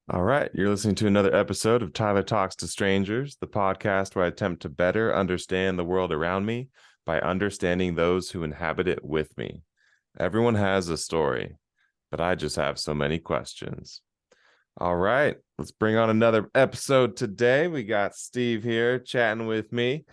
All right, you're listening to another episode of Tyler Talks to Strangers, the podcast where I attempt to better understand the world around me by understanding those who inhabit it with me. Everyone has a story, but I just have so many questions. All right, let's bring on another episode today. We got Steve here chatting with me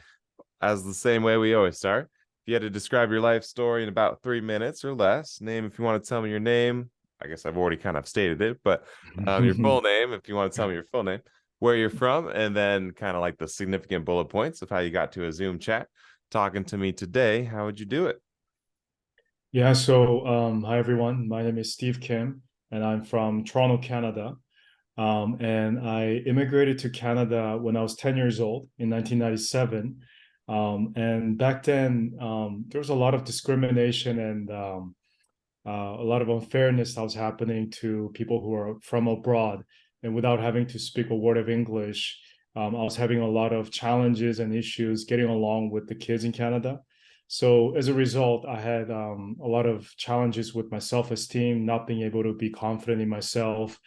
as the same way we always start. If you had to describe your life story in about 3 minutes or less, name if you want to tell me your name. I guess I've already kind of stated it, but your full name, if you want to tell me your full name, where you're from, and then kind of like the significant bullet points of how you got to a Zoom chat talking to me today. How would you do it? Hi everyone. My name is Steve Kim, and I'm from Toronto, Canada. And I immigrated to Canada when I was 10 years old in 1997. And back then, there was a lot of discrimination and a lot of unfairness that was happening to people who are from abroad. And without having to speak a word of English, I was having a lot of challenges and issues getting along with the kids in Canada. So as a result, I had a lot of challenges with my self-esteem, not being able to be confident in myself.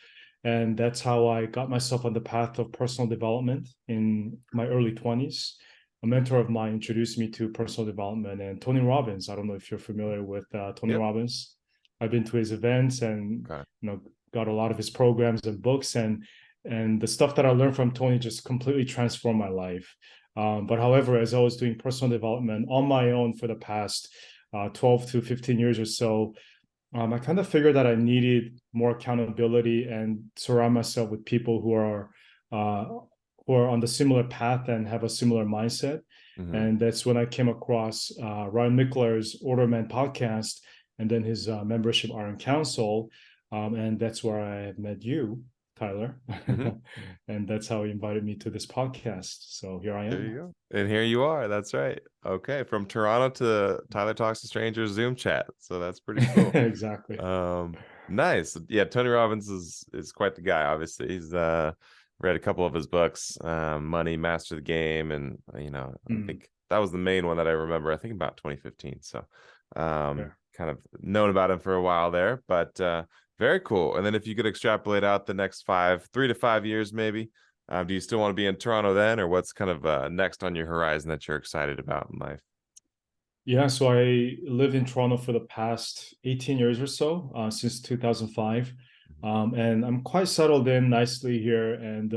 And that's how I got myself on the path of personal development in my early 20s. A mentor of mine introduced me to personal development and Tony Robbins. I don't know if you're familiar with Tony Yep. Robbins. I've been to his events and Okay. got a lot of his programs and books, and the stuff that I learned from Tony just completely transformed my life. But however, as I was doing personal development on my own for the past 12 to 15 years or so, I kind of figured that I needed more accountability and surround myself with people uh, who are on the similar path and have a similar mindset. Mm-hmm. And that's when I came across Ryan Michler's Order Man podcast, and then his membership Iron Council, and that's where I met you, Tyler, Mm-hmm. and that's how he invited me to this podcast. So here I There am. you go. And here you are. That's right. Okay. From Toronto to Tyler Talks to Strangers Zoom chat. So that's pretty cool. Exactly. Um, nice. Yeah, Tony Robbins is quite the guy, obviously. He's read a couple of his books, Money, Master the Game, and I Mm, think that was the main one that I remember, I think about 2015. So fair. kind of known about him for a while there, but very cool. And then if you could extrapolate out the next 3 to 5 years, maybe. Do you still want to be in Toronto then, or what's kind of next on your horizon that you're excited about in life? Yeah, so I lived in Toronto for the past 18 years or so, since 2005. And I'm quite settled in nicely here. And,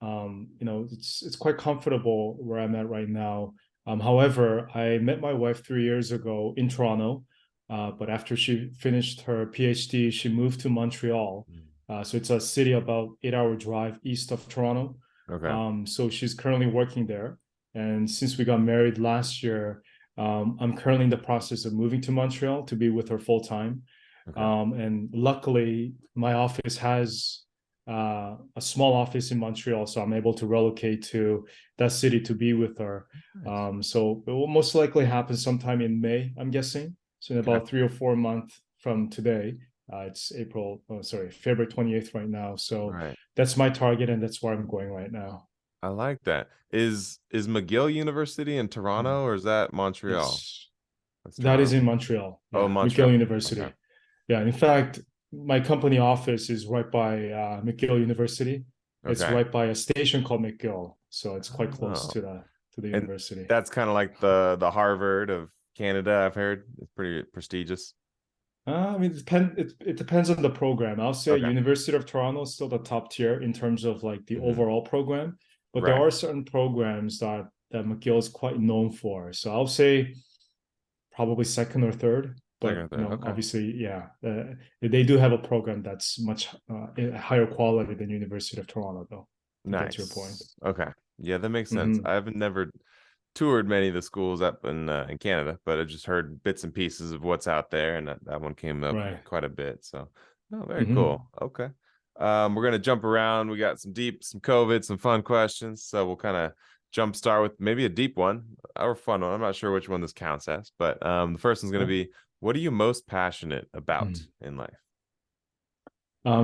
it's quite comfortable where I'm at right now. However, I met my wife 3 years ago in Toronto. But after she finished her PhD, she moved to Montreal. So it's a city about 8 hour drive east of Toronto. Okay. So she's currently working there. And since we got married last year, I'm currently in the process of moving to Montreal to be with her full time. Okay. And luckily, my office has a small office in Montreal, so I'm able to relocate to that city to be with her. Nice. So it will most likely happen sometime in May, I'm guessing. So in Okay. about 3 or 4 months from today, it's February 28th right now. So Right. that's my target, and that's where I'm going right now. I like that. Is McGill University in Mm. Toronto or is that Montreal? It's That's That is Toronto. in Montreal. Oh, Yeah, Montreal. McGill Okay. University. Yeah, in fact, my company office is right by McGill University. It's Okay. right by a station called McGill, so it's quite close Oh. to the And university. that's kind of like the Harvard of Canada, I've heard. It's pretty prestigious. I mean, it depends on the program. I'll say Okay. University of Toronto is still the top tier in terms of like the Hmm. overall program, but there Right. are certain programs that McGill is quite known for. So I'll say probably second or third. But Second, third. Okay. obviously, yeah, they do have a program that's much higher quality than University of Toronto, though. To get to your point. Nice. Okay. Yeah, that makes sense. Hmm. I've never toured many of the schools up in Canada, but I just heard bits and pieces of what's out there, and that one came up Right. quite a bit. So, no, very Hmm. cool. Okay. We're gonna jump around. We got some COVID, some fun questions. So we'll kind of jump start with maybe a deep one or a fun one. I'm not sure which one this counts as, but the first one's gonna Cool. be, what are you most passionate about Mm. in life?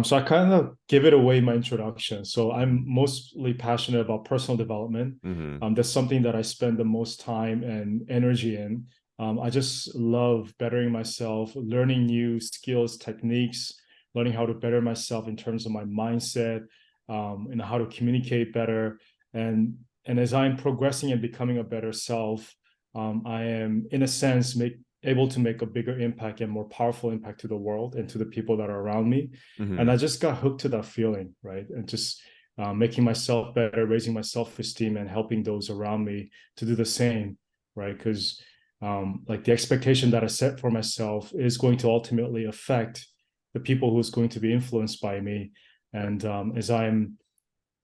So I kind of give it away in my introduction. So Mm-hmm. I'm mostly passionate about personal development. Mm-hmm. That's something that I spend the most time and energy in. I just love bettering myself, learning new skills, techniques, learning how to better myself in terms of my mindset, and how to communicate better. And as I'm progressing and becoming a better self, I am, in a sense, able to make a bigger impact and more powerful impact to the world and to the people that are around me. And Mm-hmm. I just got hooked to that feeling, right? And just making myself better, raising my self-esteem, and helping those around me to do the same, right? Because like the expectation that I set for myself is going to ultimately affect the people who's going to be influenced by me. And as I'm,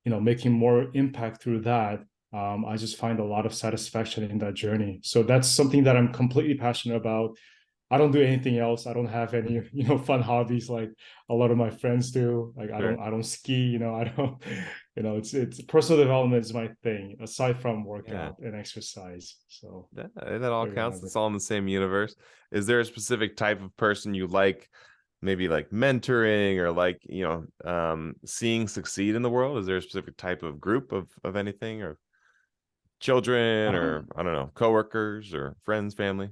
making more impact through that, I just find a lot of satisfaction in that journey. So that's something that I'm completely passionate about. I don't do anything else. I don't have any, fun hobbies like a lot of my friends do. Like Sure. I don't ski, I don't, it's personal development is my thing aside from Yeah. workout and exercise. So Yeah, that all there you counts. have it. It's all in the same universe. Is there a specific type of person you like, maybe like mentoring or like, seeing succeed in the world? Is there a specific type of group of anything, or children, or Um, I don't know, coworkers or friends, family?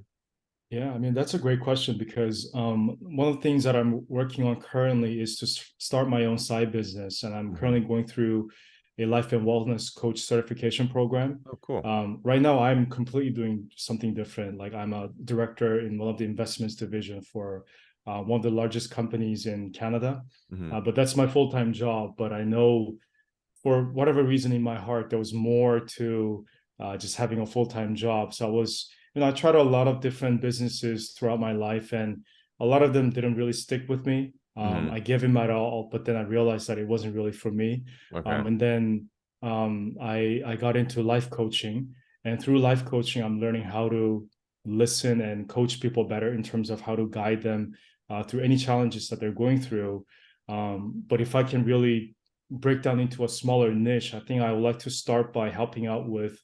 Yeah, I mean, that's a great question because one of the things that I'm working on currently is to start my own side business. And I'm Hmm. currently going through a life and wellness coach certification program. Oh, cool. Right now, I'm completely doing something different. Like I'm a director in one of the investments division for one of the largest companies in Canada. Hmm. But that's my full-time job. But I know for whatever reason in my heart, there was more to just having a full-time job. So I tried a lot of different businesses throughout my life, and a lot of them didn't really stick with me. Hmm. I gave them my all, but then I realized that it wasn't really for me. Okay. And then I got into life coaching, and through life coaching, I'm learning how to listen and coach people better in terms of how to guide them through any challenges that they're going through. But if I can really break down into a smaller niche, I think I would like to start by helping out with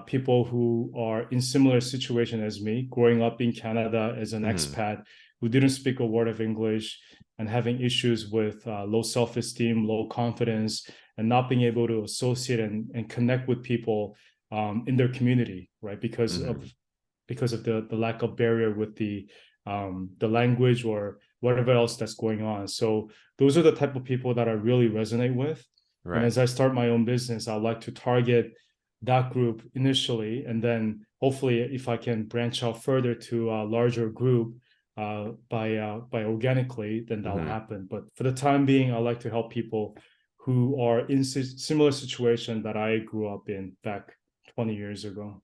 people who are in similar situation as me, growing up in Canada as an Hmm. expat who didn't speak a word of English and having issues with low self-esteem, low confidence, and not being able to associate and connect with people in their community, right? Hmm. Because of the lack of barrier with the language or whatever else that's going on. So those are the type of people that I really resonate with. And Right. as I start my own business, I'd like to target that group initially, and then hopefully, if I can branch out further to a larger group by organically, then that'll Hmm. happen. But for the time being, I like to help people who are in similar situation that I grew up in back 20 years ago.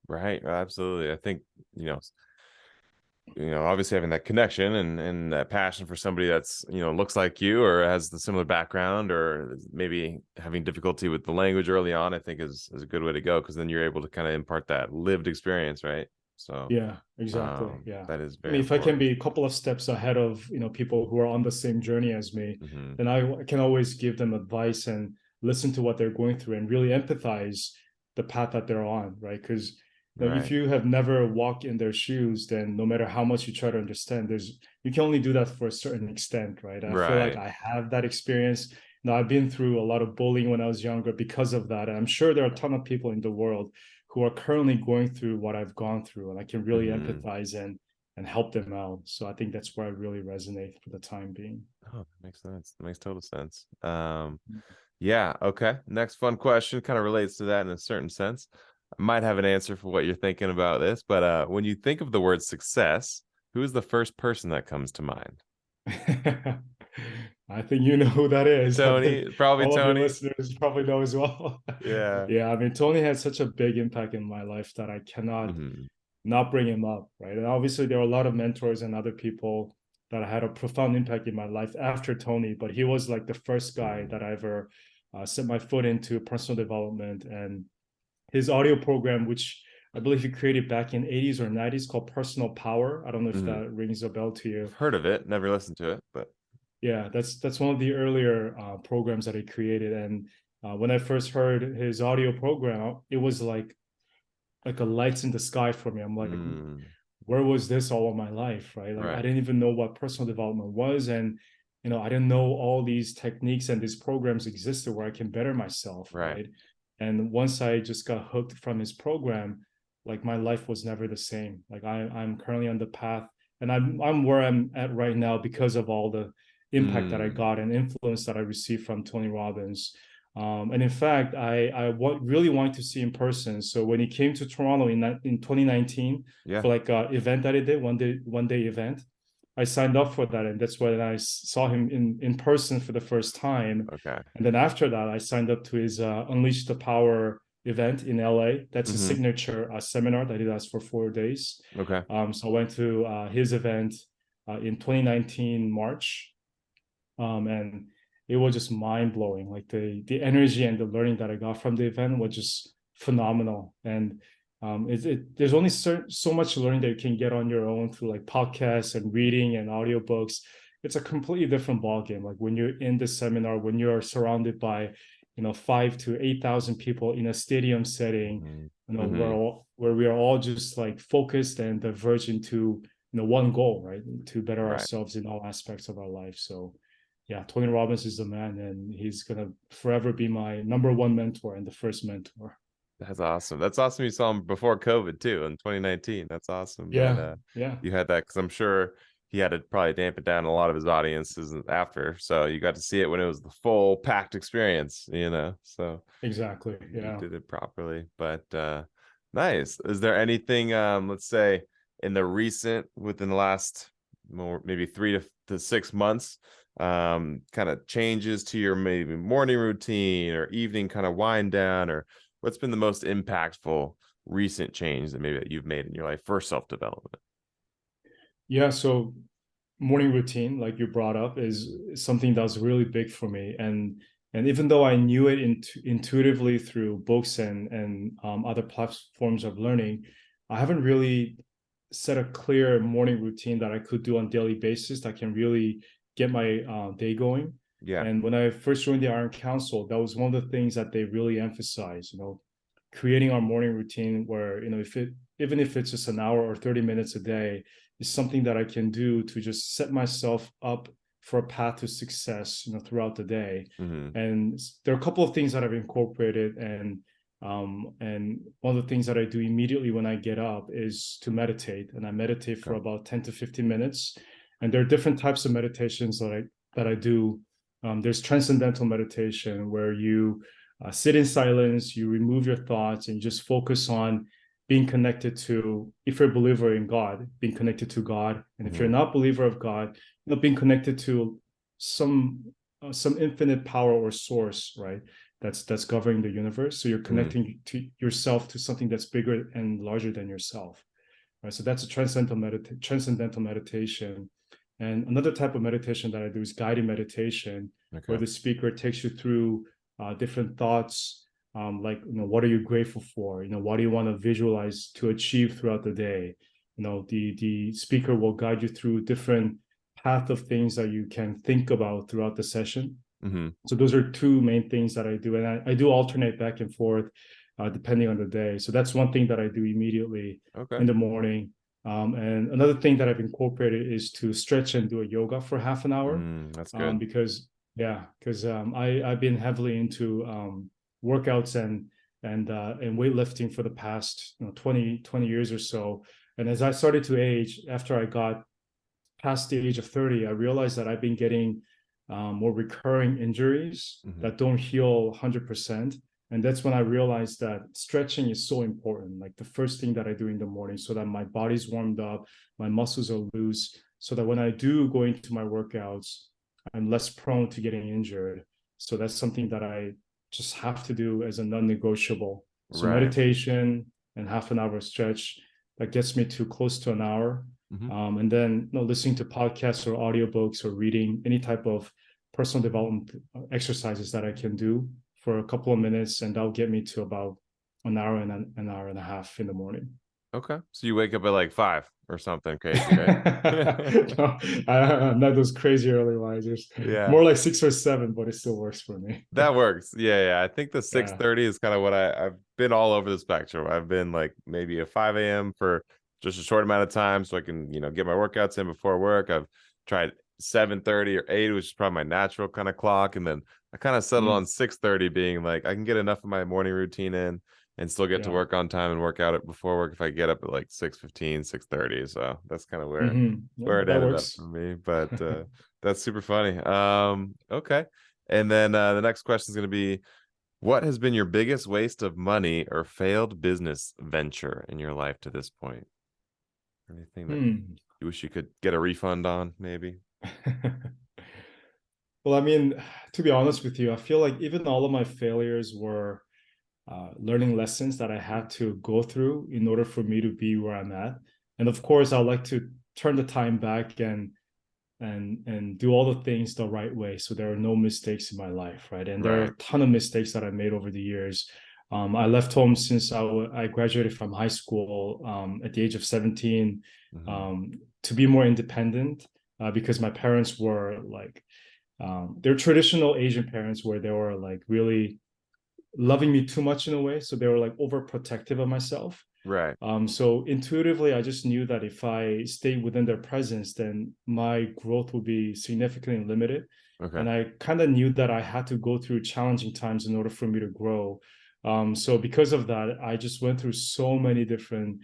Right. Absolutely. I think, you know, obviously having that connection and that passion for somebody that's, looks like you or has the similar background, or maybe having difficulty with the language early on, I think is a good way to go, because then you're able to kind of impart that lived experience, right? So Yeah, exactly. Yeah. that is I very mean, if I can important. be a couple of steps ahead of, people who are on the same journey as me, Hmm. then I can always give them advice and listen to what they're going through and really empathize the path that they're on, right? Because if Right. you have never walked in their shoes, then no matter how much you try to understand, you can only do that for a certain extent, right? And I feel like Right. I have that experience. I've been through a lot of bullying when I was younger because of that. And I'm sure there are a ton of people in the world who are currently going through what I've gone through, and I can really Hmm. empathize and help them out. So I think that's where I really resonate for the time being. Oh, that makes sense. That makes total sense. Yeah, okay. Next fun question kind of relates to that in a certain sense. I might have an answer for what you're thinking about this, but when you think of the word success, who is the first person that comes to mind? I think you know who that is. I think Tony, probably all of your Tony. listeners probably know as well. Yeah. Yeah, I mean, Tony had such a big impact in my life that I cannot Hmm. not bring him up, right? And obviously, there are a lot of mentors and other people that had a profound impact in my life after Tony, but he was like the first guy Hmm. that I ever set my foot into personal development. And his audio program, which I believe he created back in 80s or 90s, called Personal Power. I don't know if Hmm. that rings a bell to I've you. heard of it, never listened to it, but Yeah, that's one of the earlier programs that he created. And when I first heard his audio program, it was like a lights in the sky for me. I'm like, mm, where was this all of my life, right? Like I right, didn't even know what personal development was, and I didn't know all these techniques and these programs existed where I can better myself, right. right? And once I just got hooked from his program, like my life was never the same. Like I'm currently on the path, and I'm where I'm at right now because of all the impact that I got and influence that I received from Tony Robbins. And in fact, really wanted to see in person. So when he came to Toronto in 2019 Yeah. for like an event that he did, one day event, I signed up for that, and that's when I saw him in person for the first time. Okay. And then after that, I signed up to his Unleash the Power event in LA. That's a signature seminar that he does for 4 days. Okay. So I went to his event in 2019 March, and it was just mind blowing. Like the energy and the learning that I got from the event was just phenomenal. And there's only so much learning that you can get on your own through like podcasts and reading and audiobooks. It's a completely different ballgame. Like when you're in the seminar, when you're surrounded by 5 to 8,000 people in a stadium setting, where we are all just like focused and diverging to one goal, right? To better Right. ourselves in all aspects of our life. So yeah, Tony Robbins is the man, and he's gonna forever be my number one mentor and the first mentor. That's awesome. That's awesome. You saw him before COVID too in 2019. That's awesome. Yeah, yeah. You had that, because I'm sure he had to probably dampen down a lot of his audiences after. So you got to see it when it was the full packed experience, So exactly. Yeah. you did it properly. But nice. Is there anything, let's say, within the last maybe 3 to 6 months, kind of changes to your maybe morning routine or evening kind of wind down, or what's been the most impactful recent change that you've made in your life for self-development? Yeah, so morning routine, like you brought up, is something that's really big for me. And even though I knew it intuitively through books and other platforms of learning, I haven't really set a clear morning routine that I could do on a daily basis that can really get my day going. Yeah. And when I first joined the Iron Council, that was one of the things that they really emphasized, creating our morning routine where, even if it's just an hour or 30 minutes a day, is something that I can do to just set myself up for a path to success, throughout the day. And there are a couple of things that I've incorporated, and one of the things that I do immediately when I get up is to meditate, and I meditate for about 10 to 15 minutes. And there are different types of meditations that I do. There's transcendental meditation, where you sit in silence, you remove your thoughts, and you just focus on being connected to, if you're a believer in God, being connected to God. And if you're not a believer of God, being connected to some infinite power or source, right? That's governing the universe. So you're connecting to yourself to something that's bigger and larger than yourself, right? So that's a transcendental meditation. And another type of meditation that I do is guided meditation, where the speaker takes you through different thoughts, like, what are you grateful for? What do you want to visualize to achieve throughout the day? The speaker will guide you through different path of things that you can think about throughout the session. So those are two main things that I do, and I do alternate back and forth depending on the day. So that's one thing that I do immediately in the morning. And another thing that I've incorporated is to stretch and do a yoga for half an hour. That's good. Because I've been heavily into workouts and weightlifting for the past 20 years or so. And as I started to age, after I got past the age of 30, I realized that I've been getting more recurring injuries that don't heal 100%. And that's when I realized that stretching is so important. Like the first thing that I do in the morning, so that my body's warmed up, my muscles are loose, so that when I do go into my workouts, I'm less prone to getting injured. So that's something that I just have to do as a non-negotiable. So meditation and half an hour stretch, that gets me to close to an hour. And then listening to podcasts or audiobooks or reading any type of personal development exercises that I can do for a couple of minutes, and that'll get me to about an hour and an hour and a half in the morning. Okay. So you wake up at like 5 or something crazy, right? No, I'm not those crazy early risers. Yeah. More like 6 or 7, but it still works for me. That works. Yeah. I think the 6:30 is kind of what I've been all over the spectrum. I've been like maybe a 5 a.m. for just a short amount of time so I can, get my workouts in before work. I've tried 7:30 or 8, which is probably my natural kind of clock. And then I kind of settled on 6:30 being like, I can get enough of my morning routine in and still get to work on time and work out it before work if I get up at like 6:15, 6:30. So that's kind of where it ended up for me. But That's super funny. Okay. And then the next question is going to be, what has been your biggest waste of money or failed business venture in your life to this point? Anything that Hmm. you wish you could get a refund on, maybe? Well, I mean, to be honest with you, I feel like even all of my failures were learning lessons that I had to go through in order for me to be where I'm at. And of course, I like to turn the time back and do all the things the right way, so there are no mistakes in my life, right? And there are Right. a ton of mistakes that I made over the years. I left home since I graduated from high school at the age of 17 Hmm. um, to be more independent because my parents were like they're traditional Asian parents where they were like really loving me too much in a way. So they were like overprotective of myself. Right. So intuitively, I just knew that if I stayed within their presence, then my growth would be significantly limited. Okay. And I kind of knew that I had to go through challenging times in order for me to grow. So because of that, I just went through so many different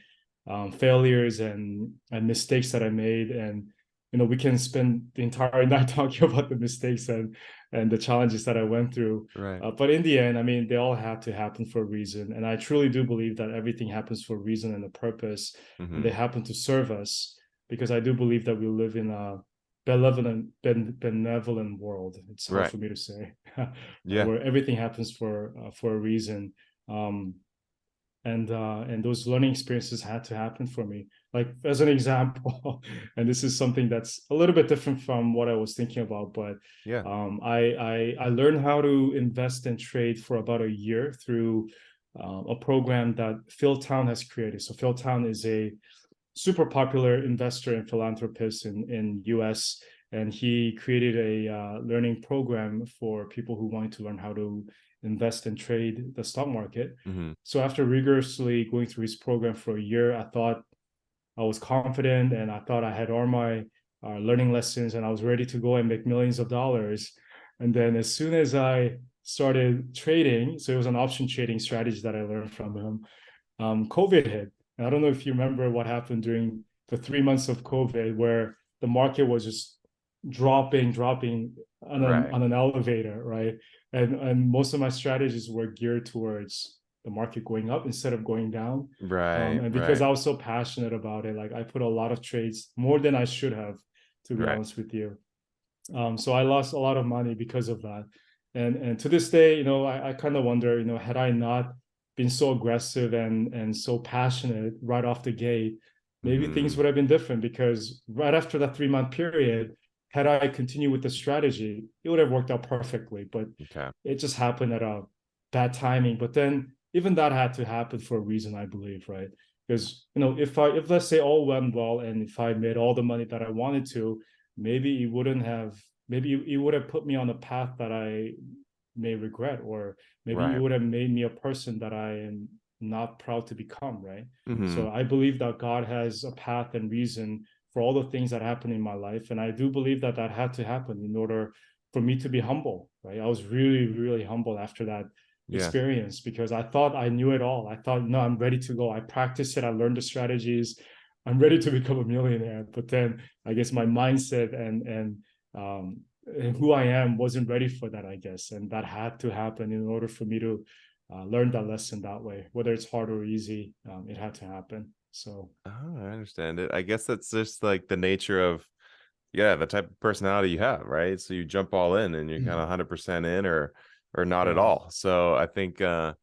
failures and mistakes that I made. And we can spend the entire night talking about the mistakes and the challenges that I went through. Right. But in the end, I mean, they all had to happen for a reason. And I truly do believe that everything happens for a reason and a purpose, and they Hmm. happen to serve us because I do believe that we live in a benevolent world. It's hard Right. for me to say, Yeah. where everything happens for a reason. Um, and those learning experiences had to happen for me, like as an example. And this is something that's a little bit different from what I was thinking about, but Yeah. I learned how to invest and trade for about a year through a program that Phil Town has created. So Phil Town is a super popular investor and philanthropist in US, and he created a learning program for people who wanted to learn how to invest and trade the stock market. Hmm. So after rigorously going through his program for a year, I thought I was confident and I thought I had all my learning lessons and I was ready to go and make millions of dollars. And then as soon as I started trading, so it was an option trading strategy that I learned from him, COVID hit. And I don't know if you remember what happened during the 3 months of COVID, where the market was just dropping Right. on an elevator, right? And most of my strategies were geared towards the market going up instead of going down. Right. And because Right. I was so passionate about it, like I put a lot of trades more than I should have, to be Right. honest with you. So I lost a lot of money because of that. And to this day, I kind of wonder, had I not been so aggressive and so passionate right off the gate, maybe things Hmm. would have been different, because right after that 3 month period, had I continued with the strategy, it would have worked out perfectly. But Okay. it just happened at a bad timing. But then even that had to happen for a reason, I believe, right? Because if let's say all went well and if I made all the money that I wanted to, maybe it wouldn't have maybe it would have put me on a path that I may regret, or maybe it Right. would have made me a person that I am not proud to become, right? Hmm. So I believe that God has a path and reason for all the things that happen in my life, and I do believe that that had to happen in order for me to be humble, right? I was really, really humble after that Yeah. experience, because I thought I knew it all. I thought, no, I'm ready to go. I practiced it. I learned the strategies. I'm ready to become a millionaire. But then I guess my mindset um, and who I am wasn't ready for that, I guess. And that had to happen in order for me to learn that lesson that way, whether it's hard or easy. It had to happen. So, Oh, I understand it. I guess that's just like the nature of, yeah, the type of personality you have, right? So you jump all in and you're kind of 100% in, or not at yeah. all. So I think that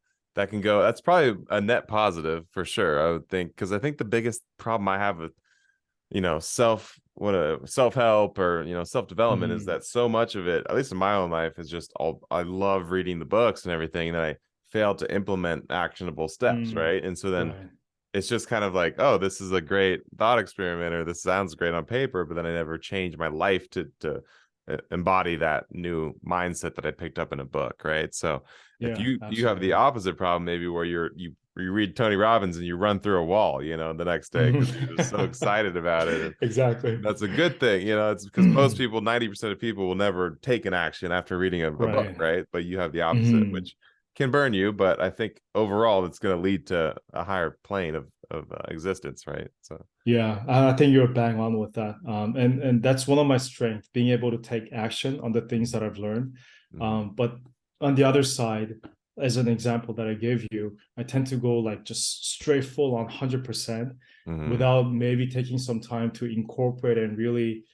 can go, that's probably a net positive for sure. I would think, because I think the biggest problem I have with, self-help, or self-development, is Mhm. that so much of it, at least in my own life, is just all, I love reading the books and everything, and then I fail to implement actionable steps, Mm. right? And so then Right. it's just kind of like, oh, this is a great thought experiment, or this sounds great on paper, but then I never change my life to embody that new mindset that I picked up in a book, right? So if Yeah, you have the absolutely. opposite problem, maybe where you read Tony Robbins and you run through a wall, the next day because you're just so excited about it. And Exactly. that's a good thing, it's because most people, 90% of people, will never take an action after reading a book, Right. right? But you have the opposite, Mhm. which can burn you, but I think overall it's going to lead to a higher plane of existence, right? So Yeah, I think you're bang on with that. And that's one of my strengths, being able to take action on the things that I've learned. mhm, But on the other side, as an example that I gave you, I tend to go like just straight full on 100% mhm, without maybe taking some time to incorporate and really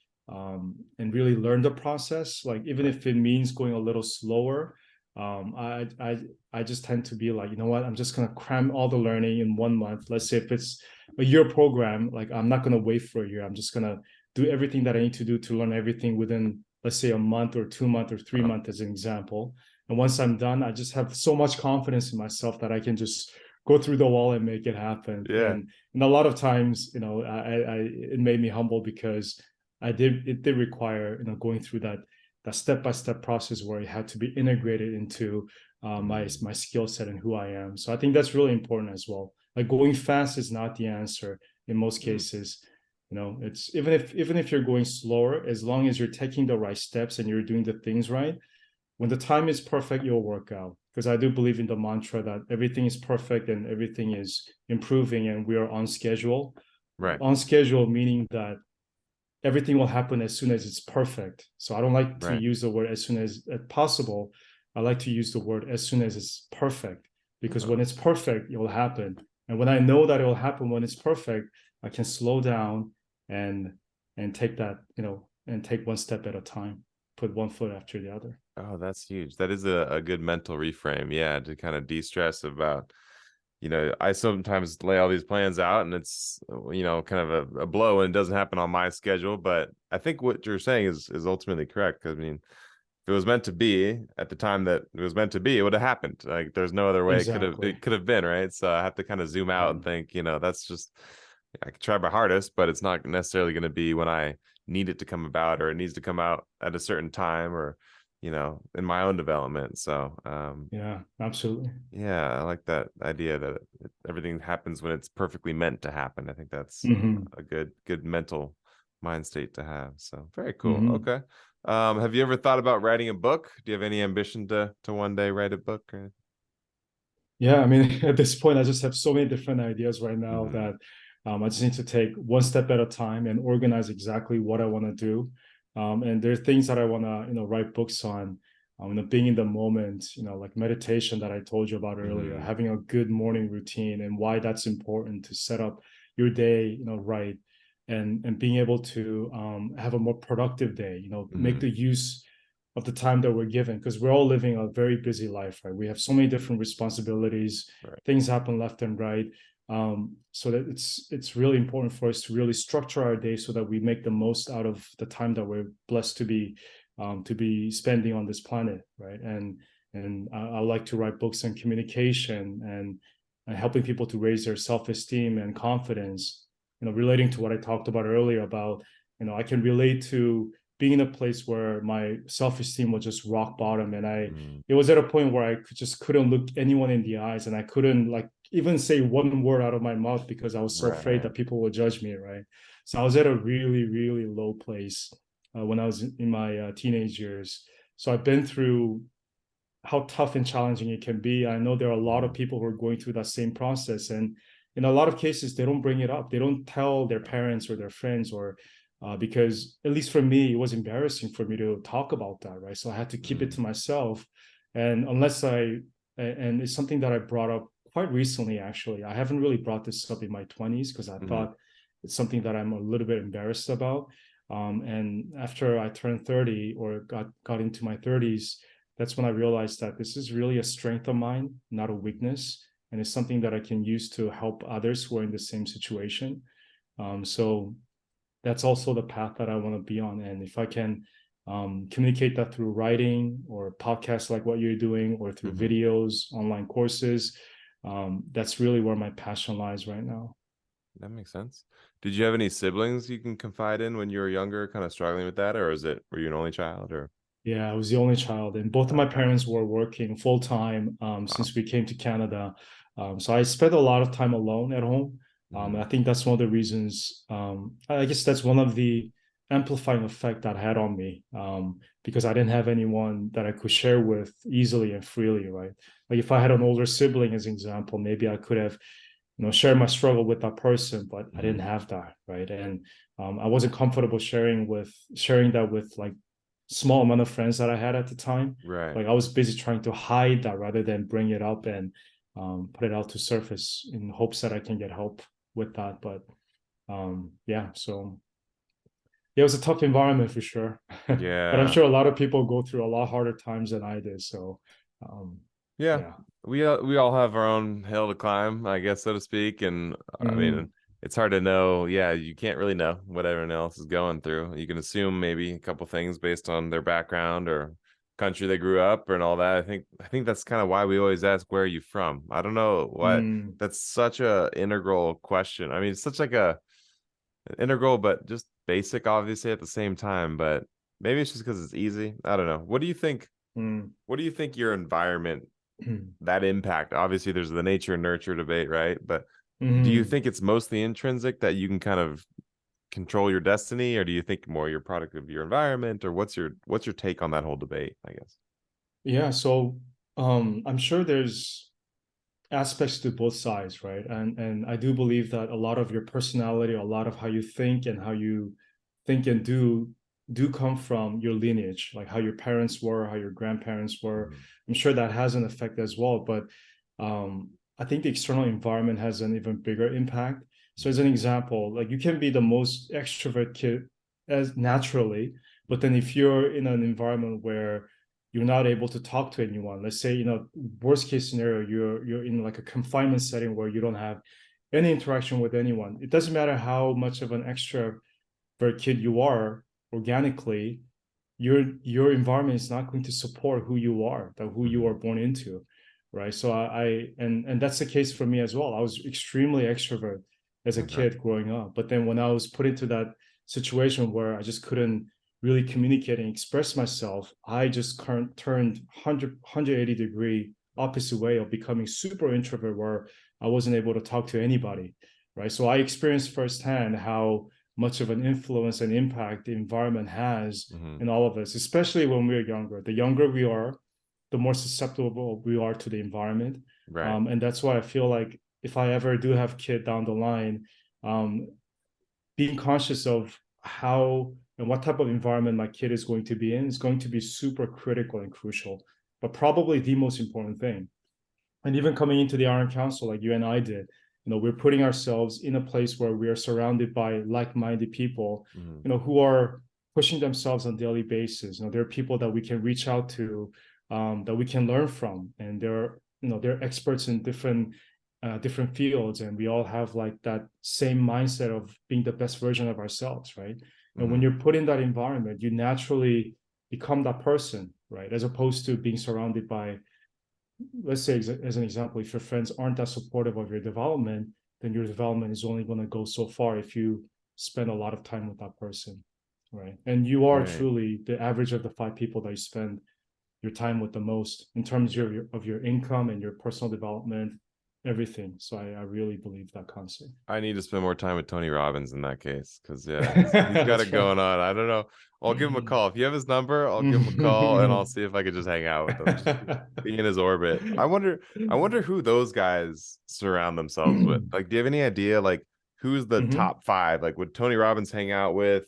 learn the process. Like even right, if it means going a little slower, um, I I I just tend to be like, you know what, I'm just gonna cram all the learning in 1 month. Let's say if it's a year program, like I'm not going to wait for a year. I'm just going to do everything that I need to do to learn everything within, let's say, a month or 2 months or three uh, months as an example. And once I'm done, I just have so much confidence in myself that I can just go through the wall and make it happen. yeah, And a lot of times, it made me humble because it did require, going through that step-by-step process where it had to be integrated into mhm, my skill set and who I am. So I think that's really important as well. Like going fast is not the answer in most mm, cases. It's even if you're going slower, as long as you're taking the right steps and you're doing the things right, when the time is perfect, you'll work out. Because I do believe in the mantra that everything is perfect and everything is improving and we are on schedule. right, On schedule meaning that everything will happen as soon as it's perfect. So I don't like to right. use the word as soon as possible. I like to use the word as soon as it's perfect, because Uh, when it's perfect, it will happen. And when I know that it will happen when it's perfect, I can slow down and take that, and take one step at a time, put one foot after the other. Oh, that's huge. That is a good mental reframe. Yeah, to kind of de-stress about, I sometimes lay all these plans out and it's, kind of a blow and it doesn't happen on my schedule. But I think what you're saying is ultimately correct. Because I mean, if it was meant to be at the time that it was meant to be, it would have happened. Like there's no other way Exactly. it could have been, right? So I have to kind of zoom out and think, that's just I can try my hardest, but it's not necessarily going to be when I need it to come about, or it needs to come out at a certain time, or in my own development. So Yeah, absolutely. yeah, I like that idea that everything happens when it's perfectly meant to happen. I think that's Hmm. a good mental mind state to have. So very cool. Hmm. Okay. Have you ever thought about writing a book? Do you have any ambition to one day write a book? Or... Yeah, I mean, at this point, I just have so many different ideas right now Mhm. that I just need to take one step at a time and organize exactly what I want to do. And there are things that I want to, write books on. Being in the moment, like meditation that I told you about earlier, Mhm. having a good morning routine and why that's important to set up your day, right, and being able to have a more productive day. Make Mhm. the use of the time that we're given, because we're all living a very busy life, right? We have so many different responsibilities, Right. things happen left and right. So that it's really important for us to really structure our day so that we make the most out of the time that we're blessed to be spending on this planet, right? And I like to write books on communication and helping people to raise their self-esteem and confidence. Relating to what I talked about earlier about, I can relate to being in a place where my self-esteem was just rock bottom, and Mhm. it was at a point where I just couldn't look anyone in the eyes, and I couldn't like even say one word out of my mouth because I was so afraid Right. that people would judge me, right? So I was at a really really low place when I was in my teenage years. So I've been through how tough and challenging it can be. I know there are a lot of Mhm. people who are going through that same process, and in a lot of cases, they don't bring it up. They don't tell their parents or their friends, or because at least for me, it was embarrassing for me to talk about that, right? So I had to keep it Mhm. to myself, and and it's something that I brought up quite recently. Actually, I haven't really brought this up in my 20s because I Mhm. thought it's something that I'm a little bit embarrassed about. And after I turned 30 or got into my 30s, that's when I realized that this is really a strength of mine, not a weakness. And it's something that I can use to help others who are in the same situation. So that's also the path that I want to be on. And if I can communicate that through writing or podcasts like what you're doing, or through Mhm. videos, online courses, that's really where my passion lies right now. That makes sense. Did you have any siblings you can confide in when you were younger, kind of struggling with that, or were you an only child, or? Yeah, I was the only child, and both of my Okay. parents were working full time Wow. since we came to Canada. So I spent a lot of time alone at home. Mhm. I think that's one of the reasons. I guess that's one of the amplifying effect that had on me, because I didn't have anyone that I could share with easily and freely, right? Like if I had an older sibling, as an example, maybe I could have, share my struggle with that person, but I didn't have that, right? And I wasn't comfortable sharing that with like small amount of friends that I had at the time. Right. Like I was busy trying to hide that rather than bring it up and put it out to surface in hopes that I can get help with that. But yeah, so it was a tough environment for sure. But I'm Yeah. sure a lot of people go through a lot harder times than I did. So um, Yeah. yeah. We all have our own hill to climb, I guess, so to speak. And I mean, Mm, it's hard to know. Yeah, you can't really know what everyone else is going through. You can assume maybe a couple things based on their background or country they grew up and all that. I think that's kind of why we always ask, where are you from? I don't know what mm, that's such a integral question. I mean, it's such like a integral but just basic obviously at the same time, but maybe it's just because it's easy. I don't know. mm, What do you think your environment, mm, that impact, obviously there's the nature and nurture debate, right? But do you mm. think it's mostly intrinsic, that you can kind of control your destiny, or do you think more you're product of your environment, or what's your take on that whole debate, I guess? Yeah. So I'm sure there's aspects to both sides, right? And I do believe that a lot of your personality, a lot of how you think and how you think and do come from your lineage, like how your parents were, how your grandparents were. Mhm. I'm sure that has an effect as well, but I think the external environment has an even bigger impact. So as an example, like you can be the most extrovert kid as naturally, but then if you're in an environment where you're not able to talk to anyone, let's say, worst case scenario, you're in like a confinement setting where you don't have any interaction with anyone. It doesn't matter how much of an extrovert kid you are organically, your environment is not going to support who you are, that who you are Mhm. born into, right? So and that's the case for me as well. I was extremely extrovert as a Okay. kid growing up, but then when I was put into that situation where I just couldn't really communicate and express myself, I just turned 180-degree opposite way of becoming super introvert, where I wasn't able to talk to anybody, right? So I experienced firsthand how much of an influence and impact the environment has Hmm. in all of us, especially when we're younger. The younger we are, the more susceptible we are to the environment. Right. And that's why I feel like if I ever do have kid down the line, um, being conscious of how and what type of environment my kid is going to be in is going to be super critical and crucial, but probably the most important thing. And even coming into the Iron Council, like you and I did, we're putting ourselves in a place where we are surrounded by like-minded people, Hmm. who are pushing themselves on a daily basis. There are people that we can reach out to, that we can learn from, and they're experts in different fields, and we all have like that same mindset of being the best version of ourselves, right? And when Hmm. you're put in that environment, you naturally become that person, right? As opposed to being surrounded by, let's say, as an example, if your friends aren't that supportive of your development, then your development is only going to go so far if you spend a lot of time with that person, right? And you are Right. truly the average of the 5 people that you spend your time with the most in terms Yeah. of your income and your personal development, everything. So I really believe that concept. I need to spend more time with Tony Robbins in that case, because yeah, he's got it That's right. going on. I don't know. I'll give him a call. If you have his number, I'll give him a call and I'll see if I could just hang out with him. Just be in his orbit. I wonder who those guys surround themselves with. Like, do you have any idea, like, who's the Mhm. top five? Like, would Tony Robbins hang out with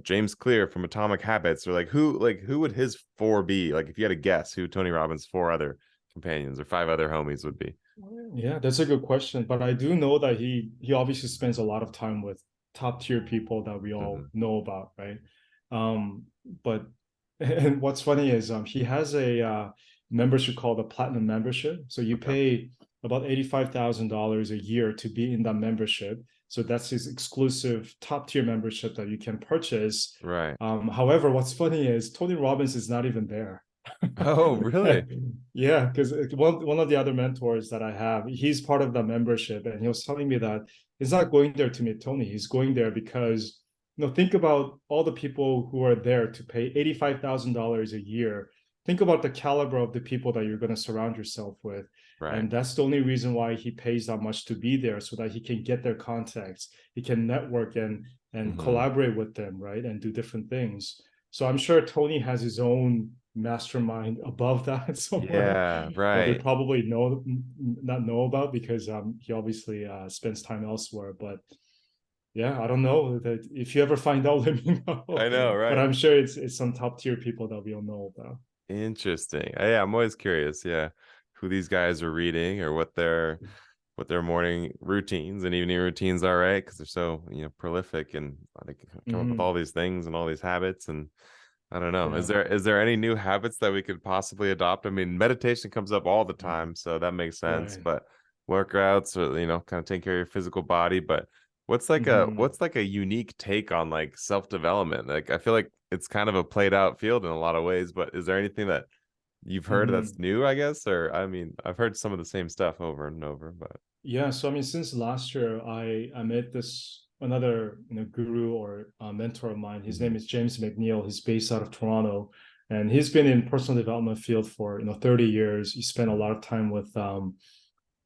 James Clear from Atomic Habits? Or like who would his four be? Like, if you had to guess who Tony Robbins' four other companions or five other homies would be. Yeah, that's a good question. But I do know that he obviously spends a lot of time with top tier people that we all Hmm. know about, right? But and what's funny is he has a membership called a platinum membership. So you Okay. pay about $85,000 a year to be in that membership. So that's his exclusive top tier membership that you can purchase. Right. However, what's funny is Tony Robbins is not even there. Oh, really? Yeah, because one of the other mentors that I have, he's part of the membership, and he was telling me that he's not going there to meet Tony. He's going there because, think about all the people who are there to pay $85,000 a year think about the caliber of the people that you're going to surround yourself with. Right. And that's the only reason why he pays that much to be there, so that he can get their contacts, he can network and Hmm. collaborate with them, right? And do different things. So I'm sure Tony has his own mastermind above that somewhere Yeah, that we right. probably not know about, because he obviously spends time elsewhere. But yeah, I don't know that if you ever find out, let me know. I know, But right? I'm sure it's some top tier people that we don't know about. Interesting. Yeah, I'm always curious, yeah, who these guys are reading or what their morning routines and evening routines are, right? Because they're so, prolific and they can come up with Hmm. all these things and all these habits. And I don't know. Yeah. Is there any new habits that we could possibly adopt? I mean, meditation comes up all the time, so that makes sense. Right. But workouts or kind of take care of your physical body. But Hmm. what's like a unique take on like self-development? Like I feel like it's kind of a played out field in a lot of ways, but is there anything that you've heard that's Hmm. new, I guess? Or I mean, I've heard some of the same stuff over and over, but Yeah. So I mean, since last year, I met this another guru or mentor of mine. His name Mhm. is James McNeil. He's based out of Toronto, and he's been in personal development field for 30 years. He spent a lot of time with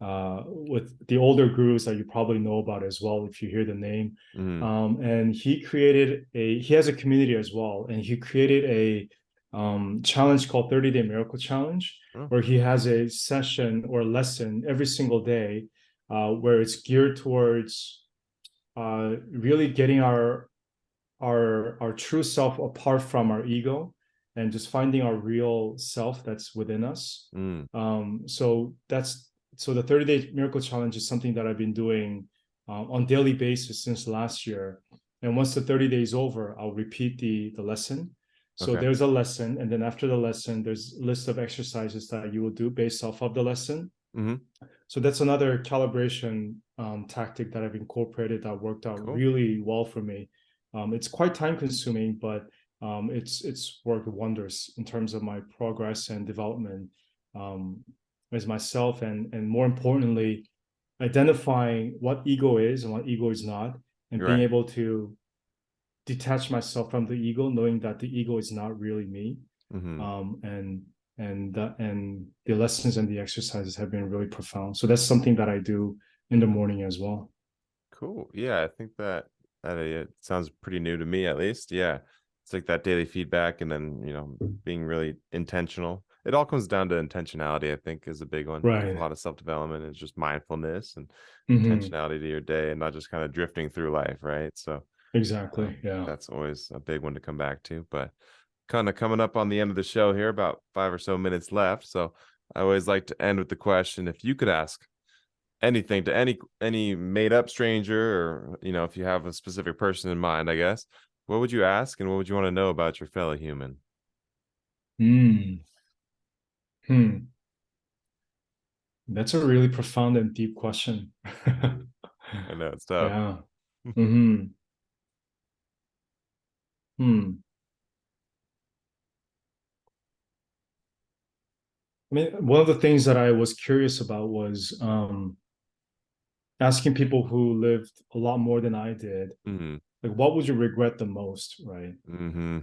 the older gurus that you probably know about as well if you hear the name. Mhm. And he has a community as well, and he created a challenge called 30-Day Miracle Challenge, Oh, where he has a session or lesson every single day, where it's geared towards really getting our true self apart from our ego, and just finding our real self that's within us. mm, So the 30-Day Miracle Challenge is something that I've been doing on daily basis since last year. And once the 30 days over, I'll repeat the lesson. So okay. there's a lesson, and then after the lesson, there's a list of exercises that you will do based off of the lesson. Hmm. So that's another calibration tactic that I've incorporated that worked out Cool. really well for me. It's quite time consuming, but it's worked wonders in terms of my progress and development um, as myself, and more importantly, identifying what ego is and what ego is not, and You're being right. able to detach myself from the ego, knowing that the ego is not really me. Hmm. And the lessons and the exercises have been really profound. So that's something that I do in the morning as well. Cool. Yeah, I think that it sounds pretty new to me at least. Yeah. It's like that daily feedback and then, being really intentional. It all comes down to intentionality, I think, is a big one. A Right. lot of self-development is just mindfulness and Hmm. intentionality to your day and not just kind of drifting through life, right? So Exactly. Yeah. that's always a big one to come back to. But kind of coming up on the end of the show here, about 5 or so minutes left. So I always like to end with the question, if you could ask anything to any made up stranger, or if you have a specific person in mind, I guess, what would you ask and what would you want to know about your fellow human? Mm. Hmm. That's a really profound and deep question. I know it's tough. Yeah. Hmm. Hmm. I mean, one of the things that I was curious about was asking people who lived a lot more than I did, Hmm. like, what would you regret the most, right? Hmm.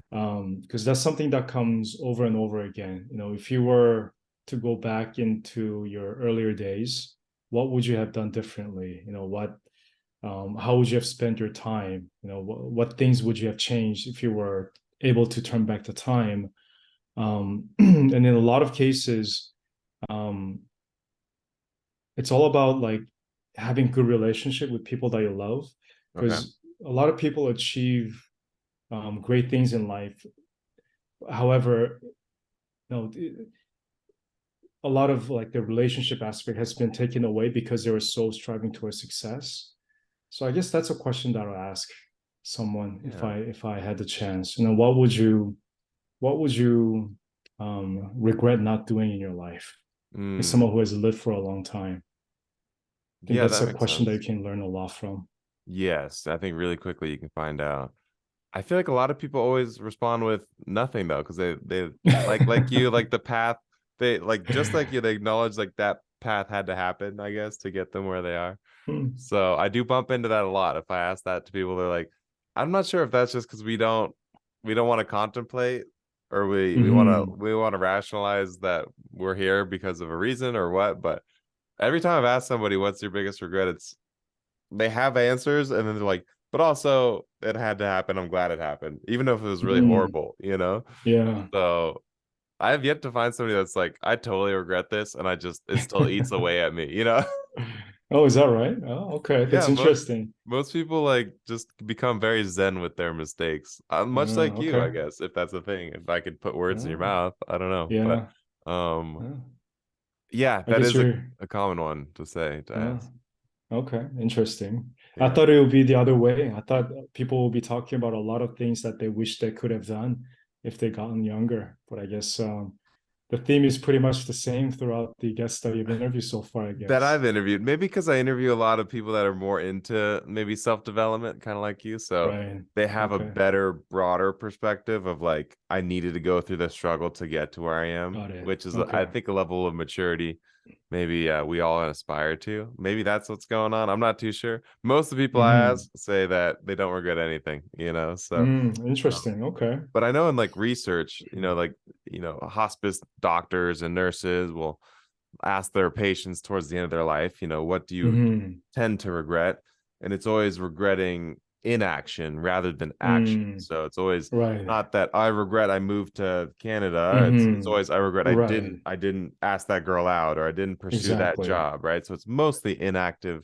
Because that's something that comes over and over again. If you were to go back into your earlier days, what would you have done differently? How would you have spent your time? What things would you have changed if you were able to turn back the time? And in a lot of cases, um, it's all about like having good relationship with people that you love, Okay. because a lot of people achieve great things in life. However, no, a lot of like the relationship aspect has been taken away because they were so striving towards success. So I guess that's a question that I'll ask someone if Yeah. I had the chance. What would you regret not doing in your life? As Mm. someone who has lived for a long time, I think Yeah, that's that a makes question that you sense. can learn a lot from. Yes, I think really quickly you can find out. I feel like a lot of people always respond with nothing though, because they like you, like the path, they like just like you, they acknowledge like that path had to happen, I guess, to get them where they are. So I do bump into that a lot. If I ask that to people, they're like, I'm not sure if that's just because we don't want to contemplate or we want to Hmm. rationalize that we're here because of a reason or what. But every time I've asked somebody what's your biggest regret, it's they have answers, and then they're like, but also it had to happen. I'm glad it happened, even if it was really Mm, horrible, you know? yeah. So I have yet to find somebody that's like, I totally regret this, and it still eats away at me, you know? Oh, is that right? Oh, okay. That's Yeah, interesting. most people like just become very zen with their mistakes. Much like you, I Okay. guess, if that's a thing. If I could put words in your mouth, I don't know. But Yeah. um Uh, yeah, I that guess is you're. a common one to say, to Uh, ask. okay. Interesting. I Yeah. thought it would be the other way. I thought people will be talking about a lot of things that they wish they could have done if they gotten younger. But I guess the theme is pretty much the same throughout the guests that you've interviewed so far, I That guess. I've interviewed. Maybe because I interview a lot of people that are more into maybe self-development, kind of like you. So Right. they have a Okay. better, broader perspective of like, I needed to go through the struggle to get to where I am, Got it. which is, I Okay. think, a level of maturity maybe we all aspire to. Maybe that's what's going on. I'm not too sure. Most of the people I Hmm. ask say that they don't regret anything, So, um, Interesting. Okay. but I know in like research, like, hospice doctors and nurses will ask their patients towards the end of their life, what do you Hmm. tend to regret? And it's always regretting inaction rather than action. Mm. So it's always Right. not that I regret I moved to Canada. It's Hmm. always I regret Right. I didn't ask that girl out, or I didn't pursue that Exactly. job, right? So it's mostly inactive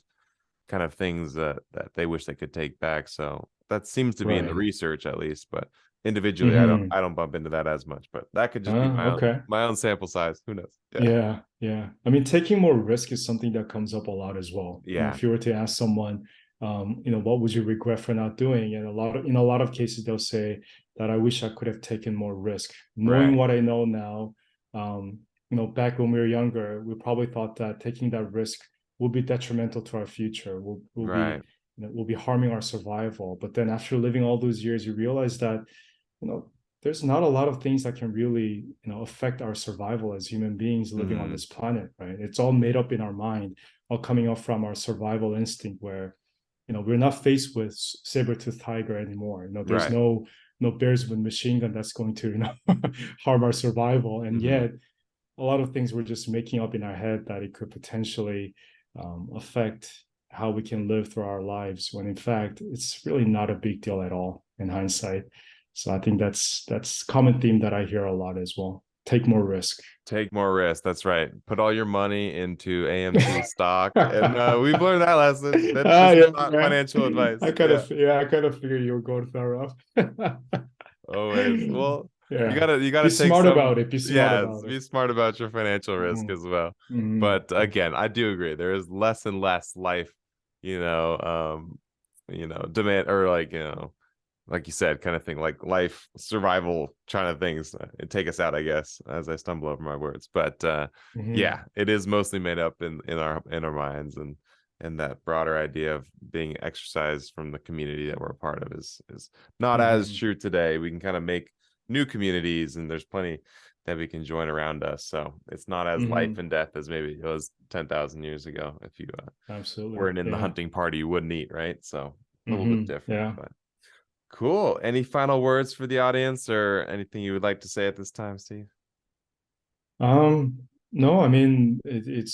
kind of things that they wish they could take back. So that seems to be in the Right. research at least, but individually Hmm. I don't bump into that as much. But that could just be Okay. my own sample size. Who knows? Yeah. Yeah, yeah. I mean, taking more risk is something that comes up a lot as well. Yeah. If you were to ask someone, what would you regret for not doing? And in a lot of cases, they'll say that I wish I could have taken more risk. Knowing Right. what I know now, back when we were younger, we probably thought that taking that risk will be detrimental to our future. Will be, Right. will be harming our survival. But then after living all those years, you realize that you know there's not a lot of things that can really affect our survival as human beings living on Mm, this planet, right? It's all made up in our mind, all coming up from our survival instinct, where we're not faced with saber-toothed tiger anymore. There's right. no bears with machine gun that's going to harm our survival. And Hmm. yet a lot of things we're just making up in our head that it could potentially affect how we can live through our lives, when in fact it's really not a big deal at all in hindsight. So I think that's common theme that I hear a lot as well. Take more risk. Take more risks. That's right. Put all your money into AMC stock, and we've learned that lesson. That this is Yeah, not yeah. financial advice. Yeah, I kind of figured you were going that route. always. Well, Yeah. you Be gotta take smart some. about it. Be smart Yeah, about it. be smart about your financial risk Mhm. as well. Mhm. But again, I do agree. There is less and less life, you know, demand, or like you said, kind of thing, like life survival kind of things take us out, I guess, as I stumble over my words. But Mhm. yeah, it is mostly made up in our minds, and that broader idea of being exercised from the community that we're a part of is not as Mhm. true today. We can kind of make new communities, and there's plenty that we can join around us. So it's not as life Mhm. and death as maybe it was 10,000 years ago. If you Absolutely. weren't in the Yeah. hunting party, you wouldn't eat, right? So a little bit Hmm. different, Yeah. but cool. Any final words for the audience, or anything you would like to say at this time, Steve? No, I mean it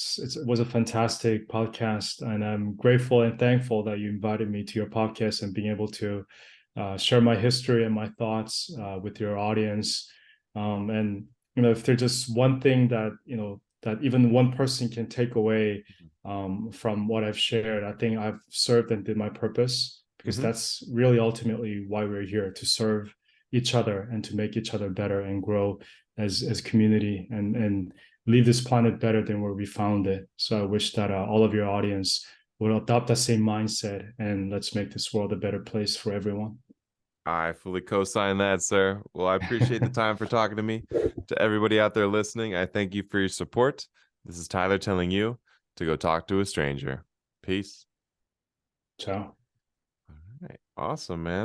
was a fantastic podcast, and I'm grateful and thankful that you invited me to your podcast and being able to share my history and my thoughts with your audience. And if there's just one thing that that even one person can take away from what I've shared, I think I've served and did my purpose, because Mm-hmm. that's really ultimately why we're here, to serve each other and to make each other better and grow as community, and leave this planet better than where we found it. So I wish that all of your audience would adopt that same mindset, and let's make this world a better place for everyone. I fully co-sign that, sir. Well, I appreciate the time for talking to me. To everybody out there listening, I thank you for your support. This is Tyler telling you to go talk to a stranger. Peace. Ciao. All right. Awesome, man.